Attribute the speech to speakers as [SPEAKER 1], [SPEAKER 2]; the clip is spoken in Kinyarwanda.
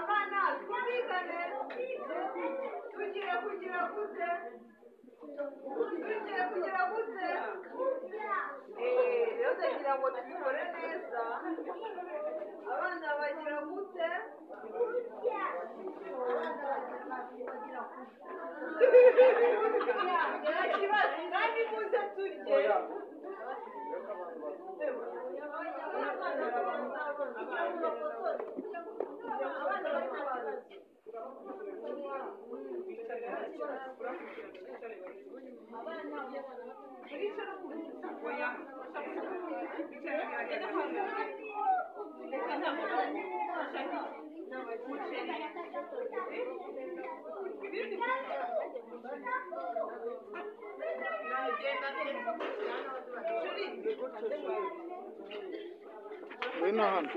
[SPEAKER 1] abana twumvikane tugiye kugira gute rero ndagira ngo tubikore neza abana bagira gute kandi muze turye
[SPEAKER 2] Wena hano.